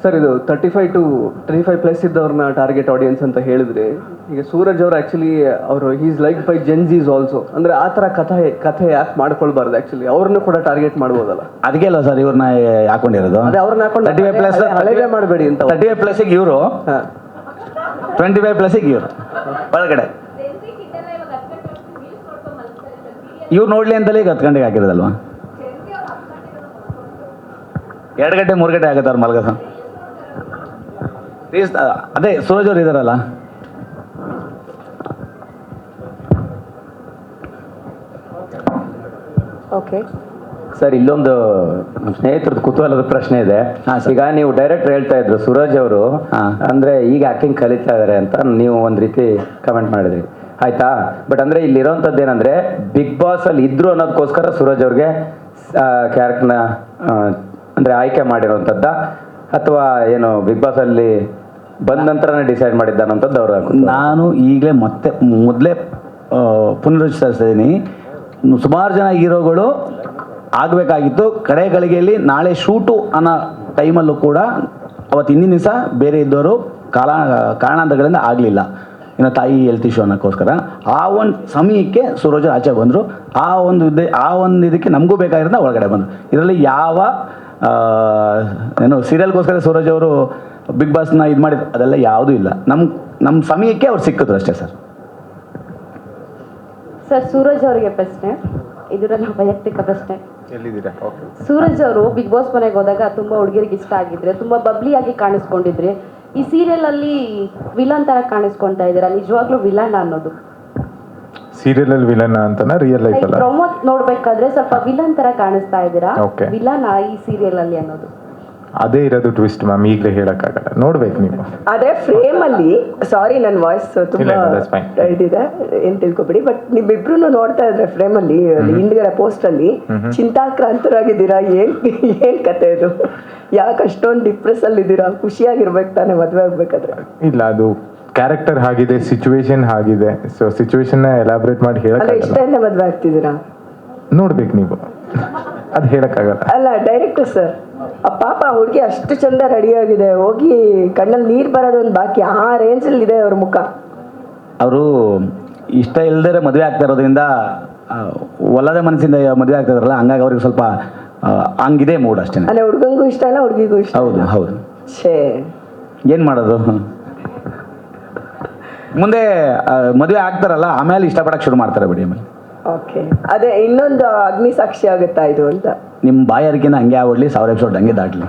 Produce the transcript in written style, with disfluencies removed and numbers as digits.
Sir ಇದು 35 to 35+ ಇದ್ದವ್ರನ್ನ target audience ಅಂತ ಹೇಳಿದ್ರೆ, ಈಗ ಸೂರಜ್ ಅವರು ಆ್ಯಕ್ಚುಲಿ ಅವರು ಈಸ್ ಲೈಕ್ ಬೈ ಜೆನ್ಜೀಸ್ ಆಲ್ಸೋ, ಅಂದರೆ ಆ ಥರ ಕಥೆ ಯಾಕೆ ಮಾಡ್ಕೊಳ್ಬಾರ್ದು? ಆ್ಯಕ್ಚುಲಿ ಅವ್ರನ್ನೂ ಕೂಡ ಟಾರ್ಗೆಟ್ ಮಾಡ್ಬೋದಲ್ಲ. ಅದಕ್ಕೆ ಅಲ್ಲ ಸರ್ ಇವ್ರನ್ನ ಹಾಕೊಂಡಿರೋದು. ಅದೇ ಅವ್ರನ್ನ ಹಾಕೊಂಡು 35+ ಹಳೆಗೆ ಮಾಡಬೇಡಿ ಅಂತ. 35+ಗೆ ಇವರು, 25+ಗೆ ಇವರು ಒಳಗಡೆ ಇವ್ರು ನೋಡ್ಲಿ ಅಂತಲೇ ಈಗ 10 ಗಂಟೆಗೆ ಹಾಕಿರೋದಲ್ವಾ? 2 ಗಂಟೆ 3 ಗಂಟೆ ಆಗುತ್ತೆ ಅವ್ರು ಮಲಗೋದು. ಅದೇ ಸೂರಜ್ ಅವ್ರು ಇದಾರಲ್ಲ, ಓಕೆ ಸರ್, ಇಲ್ಲೊಂದು ನಮ್ಮ ಸ್ನೇಹಿತರದ್ದು ಕುತೂಹಲದ ಪ್ರಶ್ನೆ ಇದೆ. ಈಗ ನೀವು ಡೈರೆಕ್ಟರ್ ಹೇಳ್ತಾ ಇದ್ರು ಸೂರಜ್ ಅವರು ಅಂದ್ರೆ ಈಗ ಆಕ್ಟಿಂಗ್ ಕಲಿತಾ ಇದಾರೆ ಅಂತ ನೀವು ಒಂದ್ ರೀತಿ ಕಮೆಂಟ್ ಮಾಡಿದ್ರಿ, ಆಯ್ತಾ? ಬಟ್ ಅಂದ್ರೆ ಇಲ್ಲಿರೋಂಥದ್ದು ಏನಂದ್ರೆ ಬಿಗ್ ಬಾಸ್ ಅಲ್ಲಿ ಇದ್ರು ಅನ್ನೋದಕ್ಕೋಸ್ಕರ ಸೂರಜ್ ಅವ್ರಿಗೆ ಕ್ಯಾರೆಕ್ಟರ್ನ ಅಂದ್ರೆ ಆಯ್ಕೆ ಮಾಡಿರೋಂಥದ್ದ, ಅಥವಾ ಏನು ಬಿಗ್ ಬಾಸ್ ಅಲ್ಲಿ ಬಂದ ನಂತರನೇ ಡಿಸೈಡ್ ಮಾಡಿದ್ದಾನಂತದ್ದು ಅವ್ರ? ನಾನು ಈಗಲೇ ಮೊದಲೇ ಪುನರುಚ್ಚರಿಸ್ತಿದ್ದೀನಿ, ಸುಮಾರು ಜನ ಹೀರೋಗಳು ಆಗಬೇಕಾಗಿತ್ತು ಕಡೆ ಗಳಿಗೆಯಲ್ಲಿ. ನಾಳೆ ಶೂಟು ಅನ್ನೋ ಟೈಮಲ್ಲೂ ಕೂಡ ಅವತ್ತು ಹಿಂದಿನ ದಿವಸ ಬೇರೆ ಇದ್ದವರು ಕಾರಣಾಂತರಗಳಿಂದ ಆಗಲಿಲ್ಲ, ಇನ್ನು ತಾಯಿ ಹೆಲ್ತ್ ಇಶ್ಯೂ ಅನ್ನೋಕ್ಕೋಸ್ಕರ. ಆ ಒಂದು ಸಮಯಕ್ಕೆ ಸೂರಜ್ ಆಚೆ ಬಂದರು. ಆ ಒಂದು ಇದಕ್ಕೆ ನಮಗೂ ಬೇಕಾಗಿರೋದ ಒಳಗಡೆ ಬಂದರು. ಇದರಲ್ಲಿ ಯಾವ ಸೀರಿಯಲ್ಗೋಸ್ಕರ ಸೂರಜ್ ಅವರು ಬಿಗ್ ಬಾಸ್ನ ಇದು ಮಾಡಿದ್ರು ಅದೆಲ್ಲ ಯಾವುದೂ ಇಲ್ಲ. ನಮ್ಮ ಸಮಯಕ್ಕೆ ಅವ್ರು ಸಿಕ್ಕಿದ್ರು ಅಷ್ಟೇ ಸರ್. ಸೂರಜ್ ಅವರಿಗೆ ಪ್ರಶ್ನೆ, ಇದು ನನ್ನ ವೈಯಕ್ತಿಕ ಪ್ರಶ್ನೆ. ಎಲ್ಲಿದ್ದೀರಾ? ಸೂರಜ್ ಅವರು ಬಿಗ್ ಬಾಸ್ ಮನೆಗೆ ಹೋದಾಗ ತುಂಬ ಹುಡುಗಿರಿಗೆ ಇಷ್ಟ ಆಗಿದ್ರೆ, ತುಂಬ ಬಬ್ಲಿಯಾಗಿ ಕಾಣಿಸ್ಕೊಂಡಿದ್ರೆ, ಈ ಸೀರಿಯಲ್ ಅಲ್ಲಿ ವಿಲನ್ ತರ ಕಾಣಿಸ್ಕೊಂತಾ ಇದ್ದೀರಾ, ನಿಜವಾಗ್ಲೂ ವಿಲನ್ ಅನ್ನೋದು? ಸೀರಿಯಲ್ ಅಲ್ಲಿ ವಿಲನ್ ಅಂತನಾ ರಿಯಲ್ ಲೈಫ್ ಅಲ್ಲ? ಪ್ರಮೋಟ್ ನೋಡ್ಬೇಕಾದ್ರೆ ಸ್ವಲ್ಪ ವಿಲನ್ ತರ ಕಾಣಿಸ್ತಾ ಇದ್ದೀರಾ, ವಿಲನ್ ಈ ಸೀರಿಯಲ್ ಅಲ್ಲಿ ಅನ್ನೋದು? ಅದೇ ಇರೋದು ಟ್ವಿಸ್ಟ್ ಮ್ಯಾಮ್, ಈಗಲೇ ಹೇಳಕ್ಕಾಗಲ್ಲ, ನೋಡ್ಬೇಕು ನೀವು. ಅದೇ ಫ್ರೇಮ್ ಅಲ್ಲಿ, ಸಾರಿ ನನ್ನ ವಾಯ್ಸ್ ತುಂಬಾ ಇದಿದೆ ಏನ್ ತಿಳ್ಕೊಬಿಡಿ, ಬಟ್ ನಿಮ್ಮಿಬ್ರು ನೋಡ್ತಾ ಇದ್ರೆ ಫ್ರೇಮ್ ಅಲ್ಲಿ ಹಿಂದ್ಗಡೆ ಪೋಸ್ಟ್ ಅಲ್ಲಿ ಚಿಂತಾಕ್ರಾಂತರಾಗಿದ್ದೀರಾ. ಏನ್ ಕತೆ ಇದು? ಯಾಕೆ ಅಷ್ಟೊಂದು ಡಿಪ್ರೆಸ್ ಅಲ್ಲಿ ಇದ್ದೀರಾ? ಖುಷಿಯಾಗಿರ್ಬೇಕು ತಾನೆ ಮದ್ವೆ ಆಗ್ಬೇಕಾದ್ರೆ? ಇಲ್ಲ, ಅದು ಕ್ಯಾರೆಕ್ಟರ್ ಆಗಿದೆ, ಸಿಚುವೇಶನ್ ಆಗಿದೆ. ಸೊ ಸಿಚುವೇಶನ್ ಎಲಾಬ್ರೇಟ್ ಮಾಡಿ ಹೇಳಕ್ಕಾಗಲ್ಲ. ಇಷ್ಟದಿಂದ ಮದ್ವೆ ಆಗ್ತಿದ್ದೀರಾ? ನೋಡ್ಬೇಕು ನೀವು, ಅದು ಹೇಳಕ್ಕಾಗಲ್ಲ. ಅಲ್ಲ ಡೈರೆಕ್ಟರ್ ಸರ್, ಪಾಪ ಹುಡುಗಿ ಅಷ್ಟು ಚಂದ ರೆಡಿ ಆಗಿದೆ, ಹೋಗಿ ಕಣ್ಣಲ್ಲಿ ನೀರು ಬರೋದೊಂದು ಬಾಕಿ, ಆ ರೇಂಜಲ್ಲಿ ಇದೆ ಅವ್ರ ಮುಖ. ಅವರು ಇಷ್ಟ ಇಲ್ಲದೇ ಮದುವೆ ಆಗ್ತಾ ಇರೋದ್ರಿಂದ, ಒಲ್ಲದ ಮನಸ್ಸಿಂದ ಮದುವೆ ಆಗ್ತಾ ಇದ್ರಲ್ಲ, ಹಂಗಾಗಿ ಅವ್ರಿಗೆ ಸ್ವಲ್ಪ ಹಂಗಿದೆ ಮೂಡ್ ಅಷ್ಟೇ. ಅಲ್ಲ, ಹುಡುಗಂಗೂ ಇಷ್ಟ ಇಲ್ಲ, ಹುಡುಗಿಗೂ ಇಷ್ಟ. ಹೌದು ಹೌದು. ಛೇ, ಏನು ಮಾಡೋದು? ಮುಂದೆ ಮದುವೆ ಆಗ್ತಾರಲ್ಲ, ಆಮೇಲೆ ಇಷ್ಟಪಡಕ್ಕೆ ಶುರು ಮಾಡ್ತಾರೆ ಬಿಡಿ. ಆಮೇಲೆ ಓಕೆ, ಅದೇ ಇನ್ನೊಂದು ಅಗ್ನಿ ಸಾಕ್ಷಿ ಆಗುತ್ತಾ ಇದು ಅಂತ. ನಿಮ್ಮ ಬಾಯಾರಿಕೆನ ಹಂಗೆ ಆಗ್ಬಿಡ್ಲಿ, 1000 ಎಪಿಸೋಡ್ ಹಂಗೆ ದಾಟ್ಲಿ.